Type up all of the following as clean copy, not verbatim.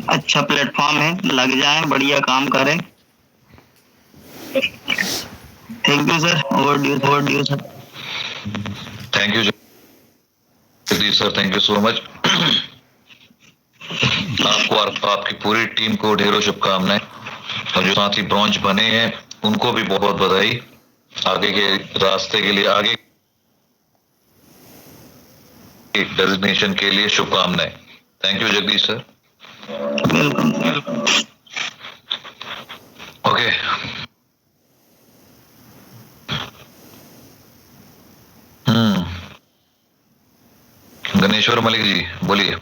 अच्छा प्लेटफॉर्म है, लग जाए, बढ़िया काम करें। Thank you sir, over due sir. Thank you Jagdish sir, thank you so much. आपको और आपकी पूरी टीम को ढेरों शुभकामनाएं, और जो साथी ब्रॉन्ज बने हैं उनको भी बहुत बहुत बधाई। आगे के रास्ते के लिए, आगे के डेजिग्नेशन के लिए शुभकामनाएं। Thank you Jagdish sir. Welcome. Okay, Ganeshwar Malik ji बोलिए।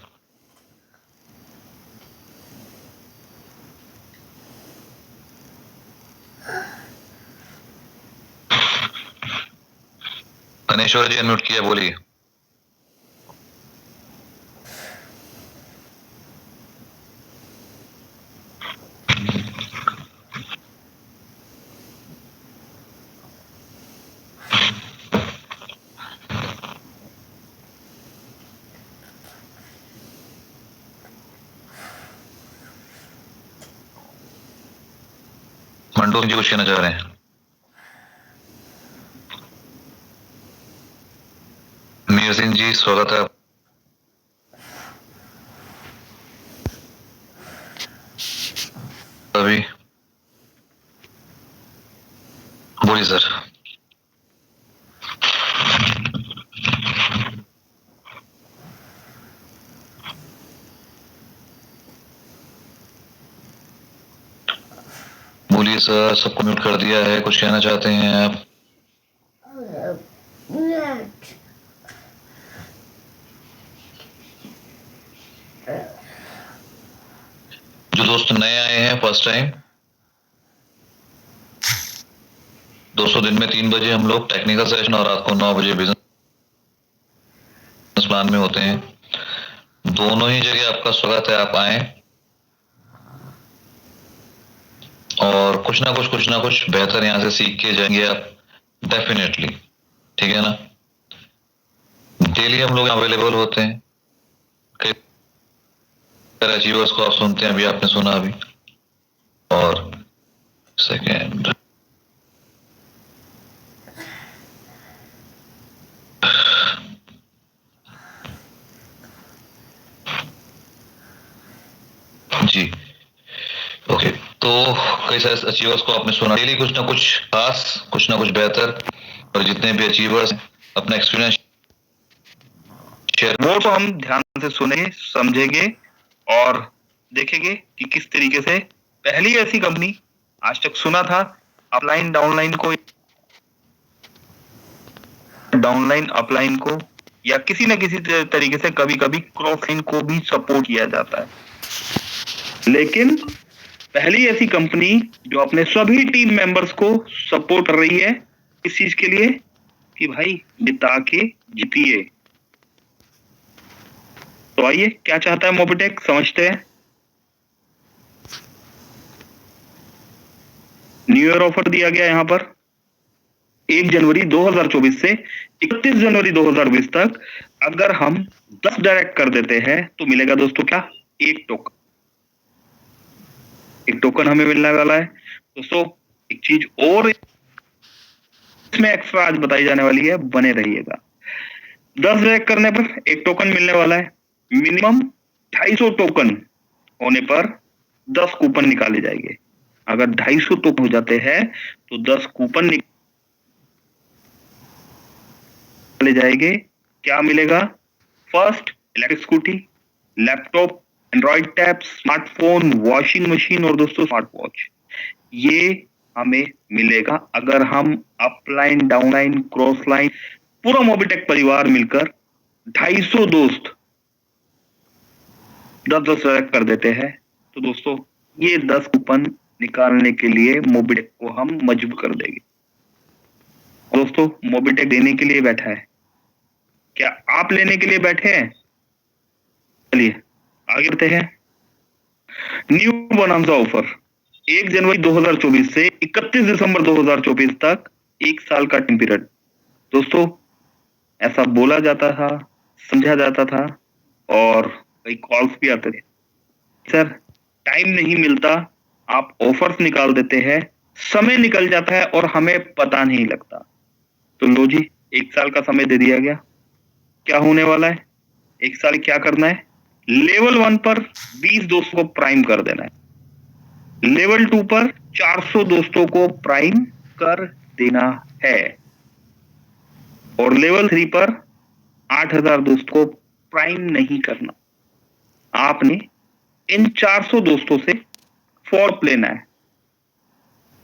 गणेश्वर जी अनम्यूट किया, बोलिए। मंडोक जी कुछ कहना चाह रहे हैं? मीर सिंह जी स्वागत है। अभी बोलिए सर। बोलिए सर, सबको म्यूट कर दिया है, कुछ कहना चाहते हैं आप? जो दोस्त नए आए हैं फर्स्ट टाइम, दोस्तों दिन में 3 बजे हम लोग टेक्निकल सेशन और रात को 9 बजे बिजनेस प्लान में होते हैं। दोनों ही जगह आपका स्वागत है, आप आए और कुछ ना कुछ बेहतर यहाँ से सीख के जाएंगे आप, डेफिनेटली। ठीक है ना? डेली हम लोग अवेलेबल होते हैं, कई अचीवर्स को आप सुनते हैं, अभी आपने सुना अभी। और सेकेंड, जी ओके, तो कई सारे अचीवर्स को आपने सुना, डेली कुछ ना कुछ खास, कुछ ना कुछ बेहतर। और जितने भी अचीवर्स अपना एक्सपीरियंस शेयर, वो तो हम ध्यान से सुनेंगे, समझेंगे और देखेंगे कि किस तरीके से पहली ऐसी कंपनी, आज तक सुना था अपलाइन डाउनलाइन को, डाउनलाइन अपलाइन को, या किसी न किसी तरीके से कभी कभी क्रॉसलाइन को भी सपोर्ट किया जाता है, लेकिन पहली ऐसी कंपनी जो अपने सभी टीम मेंबर्स को सपोर्ट कर रही है इस चीज के लिए कि भाई जिता के जीतिए। तो आइए, क्या चाहता है मोबिटेक, समझते हैं। न्यू ईयर ऑफर दिया गया यहाँ पर 1 जनवरी 2024 से 31 जनवरी 2020 तक। अगर हम 10 डायरेक्ट कर देते हैं तो मिलेगा दोस्तों क्या? एक टोकन हमें मिलने वाला है दोस्तों। एक चीज और इसमें एक्स्ट्रा आज बताई जाने वाली है, बने रहिएगा। 10 डायरेक्ट करने पर एक टोकन मिलने वाला है। मिनिमम 250 टोकन होने पर 10 कूपन निकाले जाएंगे। अगर 250 टोकन हो जाते हैं तो 10 कूपन निकाले जाएंगे। क्या मिलेगा? First, electric scooty, laptop, Android tab, smartphone, washing machine और दोस्तों स्मार्ट वॉच। ये हमें मिलेगा अगर हम अपलाइन, डाउनलाइन, क्रॉस लाइन, पूरा मोबिटेक परिवार मिलकर 250 दोस्त 10-10 कर देते हैं। तो दोस्तों ये 10 कूपन निकालने के लिए मोबिटेक को हम मजबूर कर देंगे। दोस्तों मोबिटेक देने के लिए बैठा है, क्या आप लेने के लिए बैठे हैं? चलिए आगे बढ़ते हैं। न्यू बोनांजा ऑफर 1 जनवरी 2024 से 31 दिसंबर 2024 तक, 1 साल का टाइम पीरियड। दोस्तों ऐसा बोला जाता था, समझा जाता था और कई कॉल्स भी आते थे सर टाइम नहीं मिलता, आप ऑफर्स निकाल देते हैं, समय निकल जाता है और हमें पता नहीं लगता। तो लो जी, 1 साल का समय दे दिया गया। क्या होने वाला है? 1 साल क्या करना है? लेवल 1 पर 20 दोस्तों को प्राइम कर देना है। लेवल 2 पर 400 दोस्तों को प्राइम कर देना है और लेवल 3 पर 8000 दोस्तों को प्राइम नहीं करना। आपने इन 400 दोस्तों से फॉर्प लेना है।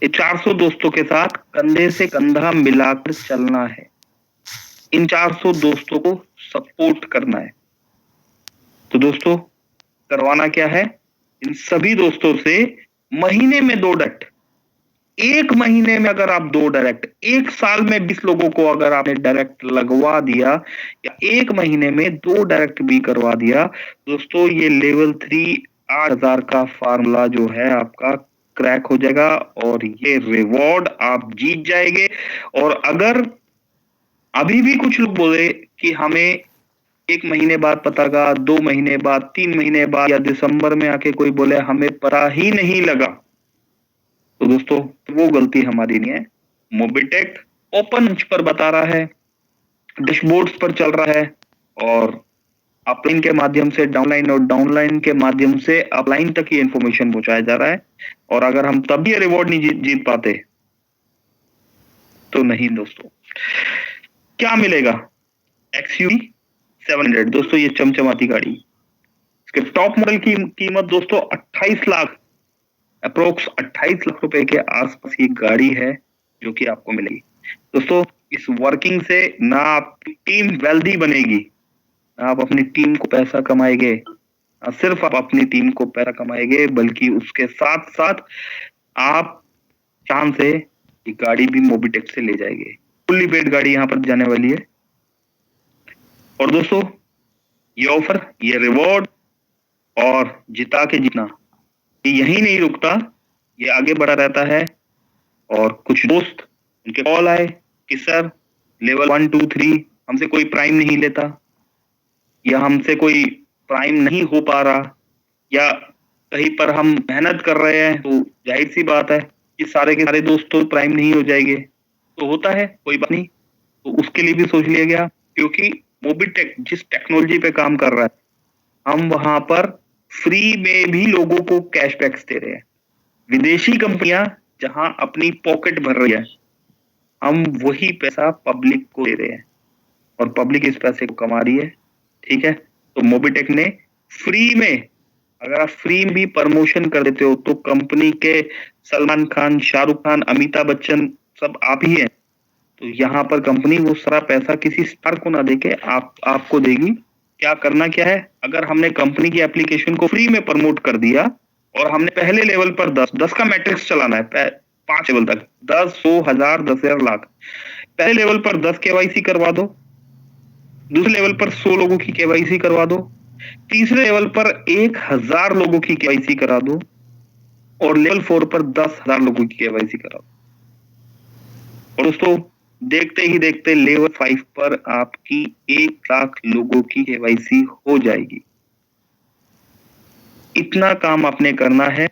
ये 400 दोस्तों के साथ कंधे से कंधा मिलाकर चलना है। इन 400 दोस्तों को सपोर्ट करना है। तो दोस्तों करवाना क्या है? इन सभी दोस्तों से महीने में 2 डायरेक्ट, 1 महीने में अगर आप 2 डायरेक्ट, 1 साल में 20 लोगों को अगर आपने डायरेक्ट लगवा दिया या 1 महीने में 2 डायरेक्ट भी करवा दिया, दोस्तों ये लेवल 3 8000 का फार्मूला जो है आपका क्रैक हो जाएगा और ये रिवॉर्ड आप जीत जाएंगे। और अगर अभी भी कुछ लोग बोले कि हमें 1 महीने बाद पता लगा, 2 महीने बाद, 3 महीने बाद या दिसंबर में आके कोई बोले हमें पता ही नहीं लगा, तो दोस्तों वो गलती हमारी नहीं है। मोबिटेक ओपन मंच पर बता रहा है, डैशबोर्ड्स पर चल रहा है और अपलाइन के माध्यम से डाउनलाइन और डाउनलाइन के माध्यम से अपलाइन तक ये इंफॉर्मेशन पहुंचाया जा रहा है। और अगर हम तब भी ये रिवॉर्ड नहीं जीत पाते तो नहीं दोस्तों। क्या मिलेगा? XUV 700 दोस्तों, ये चमचमाती गाड़ी, इसके टॉप मॉडल की कीमत दोस्तों 28 लाख, अप्रोक्स 28 लाख रुपए के आसपास ये गाड़ी है जो कि आपको मिलेगी। दोस्तों इस वर्किंग से ना आपकी टीम वेल्दी बनेगी, ना आप अपनी टीम को पैसा कमाएंगे, ना सिर्फ आप अपनी टीम को पैसा कमाएंगे, बल्कि उसके साथ साथ आप चांद से ये गाड़ी भी मोबिटेक से ले जाएंगे। फुल्ली पेड गाड़ी यहाँ पर जाने वाली है। और दोस्तों ये ऑफर, ये रिवॉर्ड और जिता के जीतना ये यही नहीं रुकता, ये आगे बढ़ा रहता है। और कुछ दोस्त उनके कॉल आए कि सर लेवल 1 2 3 हमसे कोई प्राइम नहीं लेता या हमसे कोई प्राइम नहीं हो पा रहा या कहीं पर हम मेहनत कर रहे हैं, तो जाहिर सी बात है कि सारे के सारे दोस्त तो प्राइम नहीं हो जाएंगे। तो होता है, कोई बात नहीं। तो उसके लिए भी सोच लिया गया, क्योंकि मोबिटेक जिस टेक्नोलॉजी पे काम कर रहा है, हम वहां पर फ्री में भी लोगों को कैशबैक्स दे रहे हैं। विदेशी कंपनियां जहां अपनी पॉकेट भर रही है, हम वही पैसा पब्लिक को दे रहे हैं और पब्लिक इस पैसे को कमा रही है। ठीक है, तो मोबिटेक ने फ्री में, अगर आप फ्री में भी प्रमोशन कर देते हो तो कंपनी के सलमान खान, शाहरुख खान, अमिताभ बच्चन सब आप ही हैं। तो यहाँ पर कंपनी वो सारा पैसा किसी स्टार को ना देके आपको देगी। क्या करना क्या है? अगर हमने कंपनी की एप्लीकेशन को फ्री में प्रमोट कर दिया और हमने पहले लेवल पर 10 का मैट्रिक्स चलाना है, 5 लेवल तक, 10, 100, 1000, 10,000, लाख। पहले लेवल पर 10 KYC करवा दो, दूसरे लेवल पर 100 लोगों की KYC करवा दो, तीसरे लेवल पर 1000 लोगों की KYC करा दो और लेवल 4 पर 10,000 लोगों की KYC करा दो। और दोस्तों देखते ही देखते लेवल 5 पर आपकी 1 लाख लोगों की KYC हो जाएगी। इतना काम आपने करना है।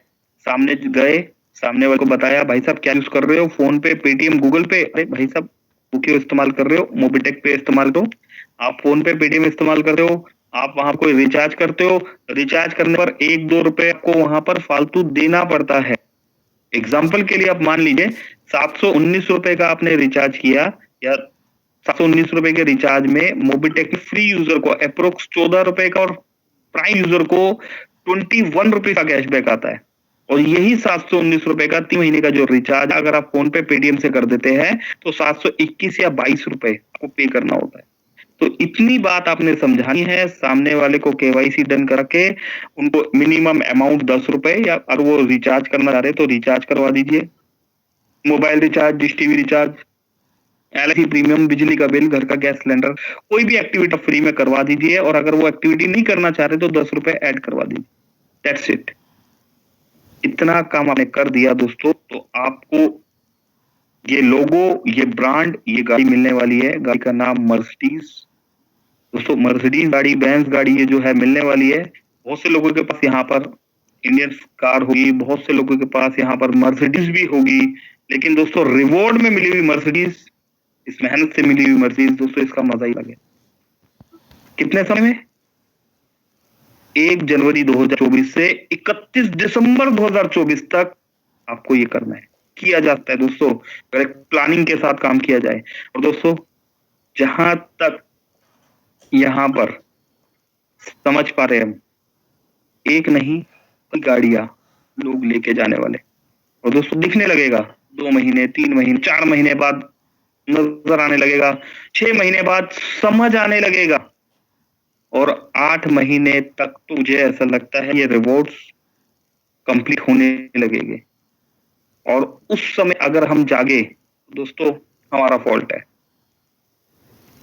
सामने गए, सामने वाले को बताया, भाई साहब क्या यूज कर रहे हो, फोन पे, पेटीएम, गूगल पे? अरे भाई साहब वो क्यों इस्तेमाल कर रहे हो? मोबिटेक पे इस्तेमाल करो। आप फोन पे, पेटीएम इस्तेमाल कर रहे हो, आप वहां कोई रिचार्ज करते हो, रिचार्ज करने पर 1-2 रुपए आपको वहां पर फालतू देना पड़ता है। एग्जाम्पल के लिए आप मान लीजिए 719 रुपए का आपने रिचार्ज किया, या 719 रुपए के रिचार्ज में मोबिटेक फ्री यूजर को अप्रोक्स 14 रुपए का और प्राइम यूजर को 21 रुपए का कैशबैक आता है। और यही 719 रुपए का 3 महीने का जो रिचार्ज अगर आप फोन पे, पेटीएम से कर देते हैं तो 721 या 22 रुपए आपको पे करना होता है। तो इतनी बात आपने समझानी है। सामने वाले को KYC डन करके उनको मिनिमम अमाउंट 10 रुपए, या अगर वो रिचार्ज करना चाह रहे तो रिचार्ज करवा दीजिए, mobile recharge, dish TV recharge, LIC premium, बिजली का बिल, घर का गैस सिलेंडर, कोई भी एक्टिविटी फ्री में करवा दीजिए। और अगर वो एक्टिविटी नहीं करना चाह रहे तो 10 रुपए ऐड करवा दीजिए। That's it. इतना काम आपने कर दिया दोस्तों, तो आपको ये लोगो, ये ब्रांड, ये गाड़ी मिलने वाली है। गाड़ी का नाम मर्सिडीज। दोस्तों मर्सिडीज गाड़ी, बेंज गाड़ी ये जो है मिलने वाली है। बहुत से लोगों के पास यहाँ पर इंडियन कार होगी, बहुत से लोगों के पास यहाँ पर मर्सिडीज भी होगी, लेकिन दोस्तों रिवॉर्ड में मिली हुई मर्सिडीज, इस मेहनत से मिली हुई मर्सिडीज, दोस्तों इसका मजा ही अलग है। कितने समय में? 1 जनवरी 2024 से 31 दिसंबर 2024 तक आपको ये करना है। किया जाता है दोस्तों, अगर एक प्लानिंग के साथ काम किया जाए। और दोस्तों जहां तक यहाँ पर समझ पा रहे हैं हम, एक नहीं कई गाड़ियां लोग लेके जाने वाले, और दोस्तों दिखने लगेगा 2 महीने, 3 महीने, 4 महीने बाद नजर आने लगेगा, 6 महीने बाद समझ आने लगेगा, और 8 महीने तक तो मुझे ऐसा लगता है ये रिवॉर्ड्स कंप्लीट होने लगेंगे। और उस समय अगर हम जागे, दोस्तों हमारा फॉल्ट है।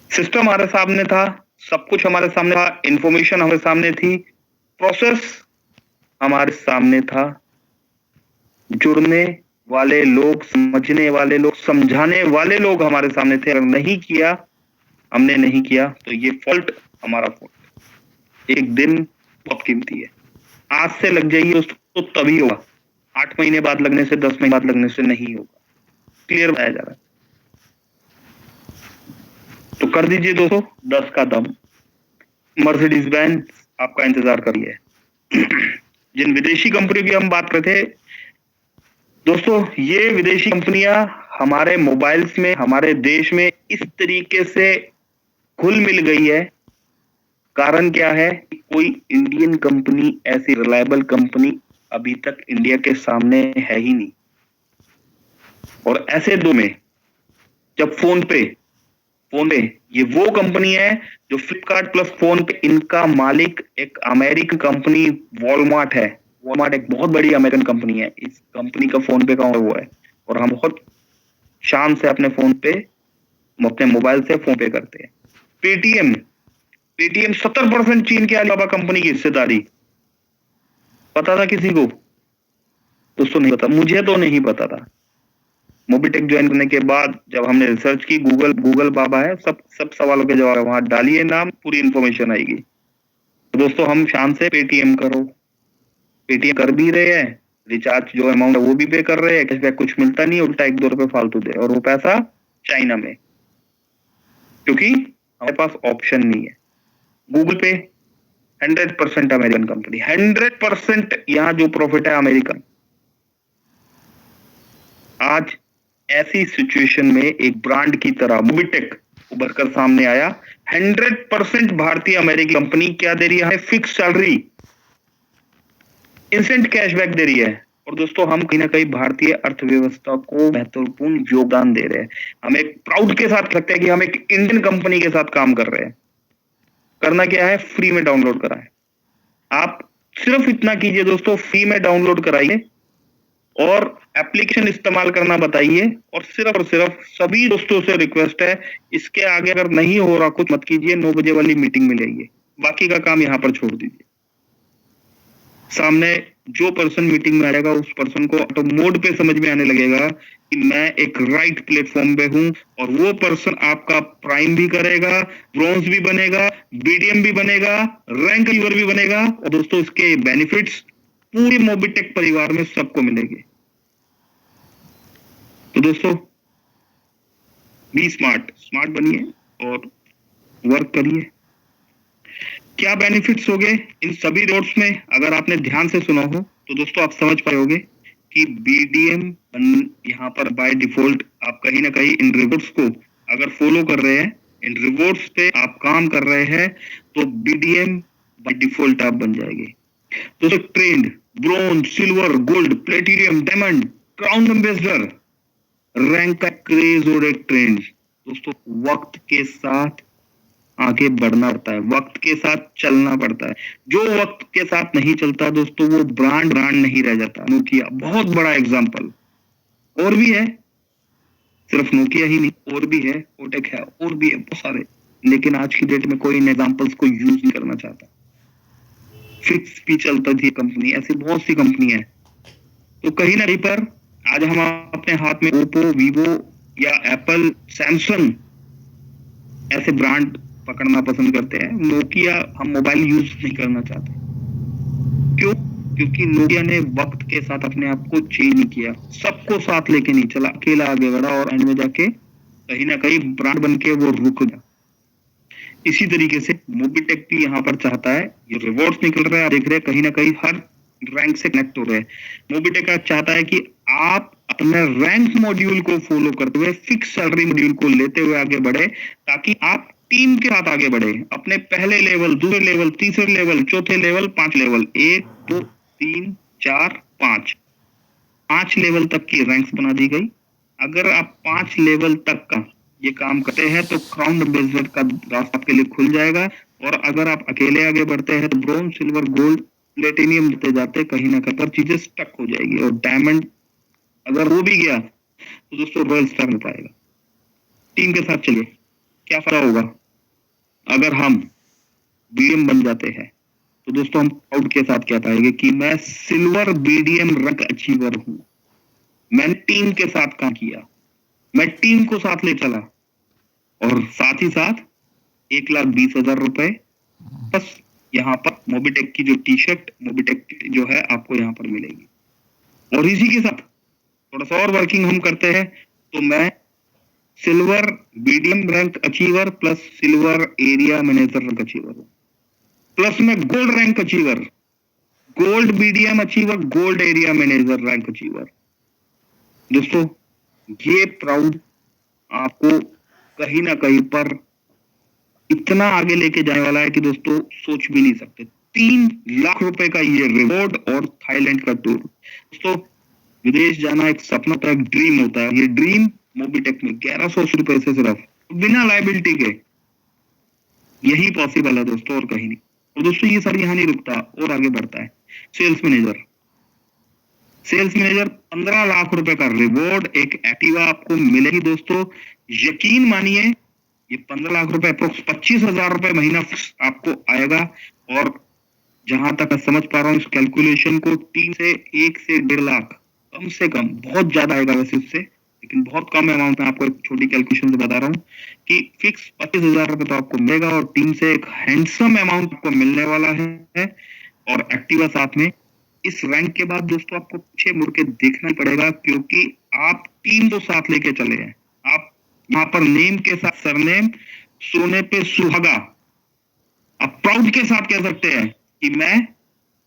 सिस्टम हमारे सामने था, सब कुछ हमारे सामने था, इंफॉर्मेशन हमारे सामने थी, प्रोसेस हमारे सामने था, जुड़ने वाले लोग, समझने वाले लोग, समझाने वाले लोग हमारे सामने थे। अगर नहीं किया, हमने नहीं किया, तो ये फॉल्ट हमारा फॉल्ट। एक दिन बहुत कीमती है, आज से लग जाइए दोस्तों तभी होगा, 8 महीने बाद लगने से, 10 महीने बाद लगने से नहीं होगा। क्लियर बताया जा रहा है। तो कर दीजिए दोस्तों 10 का दम, मर्सिडीज बेंज आपका इंतजार कर रही है। जिन विदेशी कंपनी की हम बात करते थे दोस्तों, ये विदेशी कंपनियां हमारे मोबाइल्स में, हमारे देश में इस तरीके से घुल मिल गई है। कारण क्या है? कोई इंडियन कंपनी, ऐसी रिलायबल कंपनी अभी तक इंडिया के सामने है ही नहीं। और ऐसे दो में जब फोन पे ये वो कंपनी है जो फ्लिपकार्ट प्लस फोन पे, इनका मालिक एक अमेरिकन कंपनी वॉलमार्ट है। वॉलमार्ट एक बहुत बड़ी अमेरिकन कंपनी है। इस कंपनी का फोन पे का वो है, और हम बहुत शान से अपने फोन पे, अपने मोबाइल से फोन पे करते हैं। पेटीएम 70% चीन के अलीबाबा कंपनी की हिस्सेदारी। पता था किसी को? दोस्तों नहीं पता, मुझे तो नहीं पता था। मोबीटेक ज्वाइन करने के बाद जब हमने रिसर्च की, गूगल बाबा है, सब सवालों के जवाब है, वहां डालिए नाम, पूरी इंफॉर्मेशन आएगी। तो दोस्तों हम शान से पेटीएम करो, पेटीएम कर भी रहे हैं, रिचार्ज जो अमाउंट है वो भी पे कर रहे हैं, कैशबैक कुछ मिलता नहीं, उल्टा 1-2 रुपए फालतू दे, और वो पैसा चाइना में, क्योंकि हमारे पास ऑप्शन नहीं है। गूगल पे 100% अमेरिकन कंपनी, 100% यहाँ जो प्रॉफिट है अमेरिकन। आज ऐसी सिचुएशन में एक ब्रांड की तरह मोबीटेक उभर कर सामने आया। 100% भारतीय अमेरिकी कंपनी क्या दे रही है? फिक्स सैलरी, इंस्टेंट कैशबैक दे रही है। और दोस्तों हम कहीं ना कहीं भारतीय अर्थव्यवस्था को महत्वपूर्ण योगदान दे रहे हैं। हम एक प्राउड के साथ लगता है कि हम एक इंडियन कंपनी के साथ काम कर रहे हैं। करना क्या है? फ्री में डाउनलोड कराएं। आप सिर्फ इतना कीजिए दोस्तों, फ्री में डाउनलोड कराइए और एप्लीकेशन इस्तेमाल करना बताइए, और सिर्फ सभी दोस्तों से रिक्वेस्ट है, इसके आगे अगर नहीं हो रहा कुछ मत कीजिए, 9 बजे वाली मीटिंग में जाइए, बाकी का काम यहाँ पर छोड़ दीजिए। सामने जो पर्सन मीटिंग में आएगा उस पर्सन को ऑटो मोड पे समझ में आने लगेगा कि मैं एक राइट प्लेटफॉर्म पे हूं, और वो पर्सन आपका प्राइम भी करेगा, ब्रॉन्ज भी बनेगा, बीडीएम भी बनेगा, रैंक लीवर भी बनेगा। और दोस्तों इसके बेनिफिट्स पूरे मोबीटेक परिवार में सबको मिलेंगे। तो दोस्तों बी स्मार्ट बनिए और वर्क करिए। क्या बेनिफिट्स हो गए इन सभी रोड्स में? अगर आपने ध्यान से सुना हो तो दोस्तों आप समझ पाओगे कि बीडीएम यहाँ पर बाय डिफॉल्ट आप कहीं ना कहीं इन रिवॉर्ड्स को अगर फॉलो कर रहे हैं, इन रिवॉर्ड्स पे आप काम कर रहे हैं, तो बीडीएम बाय डिफॉल्ट आप बन जाएंगे। दोस्तों trend, bronze, silver, gold, platinum, diamond, crown ambassador, rank का क्रेज और एक ट्रेंड। दोस्तों वक्त के साथ आगे बढ़ना पड़ता है, वक्त के साथ चलना पड़ता है। जो वक्त के साथ नहीं चलता दोस्तों, वो ब्रांड नहीं रह जाता। नोकिया बहुत बड़ा एग्जांपल, और भी है, सिर्फ नोकिया ही नहीं, और भी है, कोटेक है, और भी है बहुत सारे, लेकिन आज की डेट में कोई इन एग्जांपल्स को यूज नहीं करना चाहता। फिक्स भी चलता थी कंपनी, ऐसी बहुत सी कंपनी है। तो कहीं ना कहीं पर आज हम अपने हाथ में ओप्पो, वीवो या एप्पल, सैमसंग ऐसे ब्रांड पकड़ना पसंद करते हैं। नोकिया हम मोबाइल यूज नहीं करना चाहते। क्यों? क्योंकि नोकिया ने वक्त के साथ अपने आप को चेंज नहीं किया, सबको साथ लेके नहीं चला, अकेला आगे बढ़ा और एंड में जाके कहीं ना कहीं ब्रांड बन के वो रुक गया। इसी तरीके से मोबिटेक भी यहाँ पर चाहता है, ये रिवॉर्ड्स निकल रहा है, आप देख रहे हैं कहीं ना कहीं हर रैंक से कनेक्ट हो रहे हैं। मोबिटेक चाहता है कि आप अपने रैंक मॉड्यूल को फॉलो करते हुए फिक्स सैलरी मॉड्यूल को लेते हुए आगे बढ़े, ताकि आप टीम के साथ आगे बढ़े, अपने पहले लेवल, दूसरे लेवल, तीसरे लेवल, चौथे लेवल, 5 लेवल, 1 2 3 4 5 लेवल तक की रैंक्स बना दी गई। अगर आप 5 लेवल तक का ये काम करते हैं तो क्राउन एम्बेसडर का रास्ता आपके लिए खुल जाएगा। और अगर आप अकेले आगे बढ़ते हैं तो ब्रोंज, सिल्वर, गोल्ड, प्लेटिनियम देते जाते कहीं ना कहीं पर चीजें स्टक हो जाएगी, और डायमंड अगर हो भी गया तो दोस्तों रॉयल स्टार मिल पाएगा। टीम के साथ चलिए, क्या फायदा होगा अगर हम बीडीएम बन जाते हैं, तो दोस्तों हम प्राउड के साथ क्या पाएंगे कि मैं सिल्वर बीडीएम रैंक अचीवर हूं। मैंने टीम के साथ काम किया, मैं टीम को साथ ले चला, और साथ ही साथ 1,20,000 रुपए बस यहाँ पर मोबिटेक की जो टी शर्ट, मोबिटेक जो है आपको यहाँ पर मिलेगी। और इसी के साथ थोड़ा सा और वर्किंग हम करते हैं, तो मैं silver BDM rank achiever plus silver area manager rank achiever हूँ, प्लस मैं gold rank achiever, gold BDM achiever, gold area manager rank achiever. दोस्तों ये प्राउड आपको कहीं ना कहीं पर इतना आगे लेके जाने वाला है कि दोस्तों सोच भी नहीं सकते। 3 लाख रुपए का ये रिवॉर्ड और थाईलैंड का टूर। दोस्तों विदेश जाना एक सपना होता है, एक ड्रीम होता है। ये ड्रीम मोबिटेक में 1180 रुपए से सिर्फ बिना लाइबिलिटी के यही पॉसिबल है दोस्तों, और कहीं नहीं। और दोस्तों ये सब यहाँ नहीं रुकता, और आगे बढ़ता है। सेल्स मैनेजर 15 लाख रुपए का रिवॉर्ड, एक एक्टिवा आपको मिलेगी दोस्तों। यकीन मानिए ये 15 लाख रुपए अप्रोक्स 25,000 रुपए महीना आपको आएगा। और जहां तक मैं समझ पा रहा हूँ इस कैलकुलेशन को, 1 से 1.5 लाख कम से कम, बहुत ज्यादा आएगा वैसे इससे, लेकिन बहुत कम अमाउंट में आपको एक छोटी कैलकुलेशन से बता रहा हूँ कि फिक्स 25,000 रुपए तो आपको मिलेगा, और टीम से एक हैंडसम अमाउंट आपको मिलने वाला है, और एक्टिवा साथ में। इस रैंक के बाद दोस्तों आपको पीछे मुड़ के देखना ही पड़ेगा, क्योंकि आप टीम को साथ लेके चले हैं। आप यहाँ पर नेम के साथ सरनेम, सोने पे सुहागा, आप प्राउड के साथ कह सकते हैं कि मैं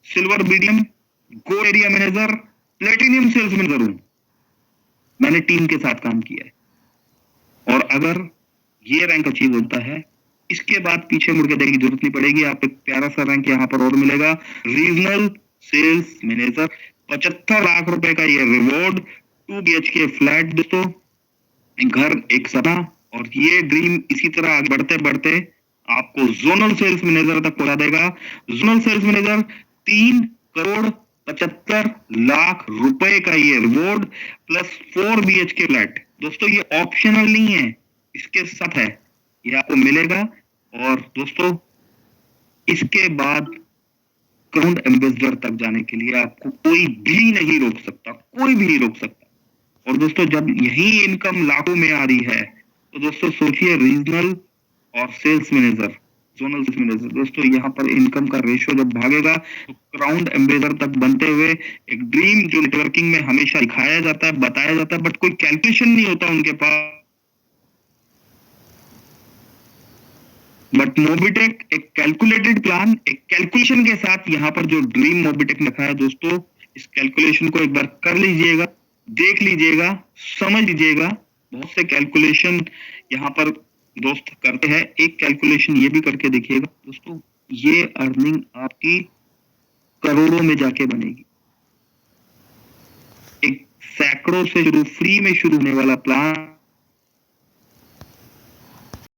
silver BDM, gold area manager, platinum sales manager हूं। मैंने टीम के साथ काम किया है, और अगर ये रैंक अचीव होता है, इसके बाद पीछे मुड़ के देखने की जरूरत नहीं पड़ेगी। आपको एक प्यारा सा रैंक यहाँ पर और मिलेगा, रीजनल सेल्स मैनेजर। 75 लाख रुपए का ये रिवॉर्ड, 2 BHK फ्लैट दोस्तों, घर, एक सपना। और ये ड्रीम इसी तरह आगे बढ़ते बढ़ते आपको जोनल सेल्स मैनेजर तक पहुंचा देगा। जोनल सेल्स मैनेजर 3,75,00,000 रुपए का ये रिवॉर्ड प्लस 4 BHK फ्लैट। दोस्तों ये ऑप्शनल नहीं है, इसके साथ है, ये आपको मिलेगा। और दोस्तों इसके बाद क्राउन एम्बेसडर तक जाने के लिए आपको कोई भी नहीं रोक सकता, कोई भी नहीं रोक सकता। और दोस्तों जब यही इनकम लाखों में आ रही है, तो दोस्तों सोचिए रीजनल और sales manager, zonal sales manager, दोस्तों यहाँ पर इनकम का रेशियो जब भागेगा, तो क्राउन एम्बेसडर तक बनते हुए एक ड्रीम जो नेटवर्किंग में हमेशा दिखाया जाता है, बताया जाता है, बट कोई कैलकुलेशन नहीं होता उनके पास। बट मोबिटेक एक कैलकुलेटेड प्लान, एक कैलकुलेशन के साथ यहाँ पर जो ड्रीम मोबिटेक ने रखा है दोस्तों, इस कैलकुलेशन को एक बार कर लीजिएगा, देख लीजिएगा, समझ लीजिएगा। बहुत से कैलकुलेशन यहाँ पर दोस्त करते हैं, एक कैलकुलेशन ये भी करके देखिएगा दोस्तों, ये अर्निंग आपकी करोड़ों में जाके बनेगी। एक सैकड़ों से शुरू, फ्री में शुरू होने वाला प्लान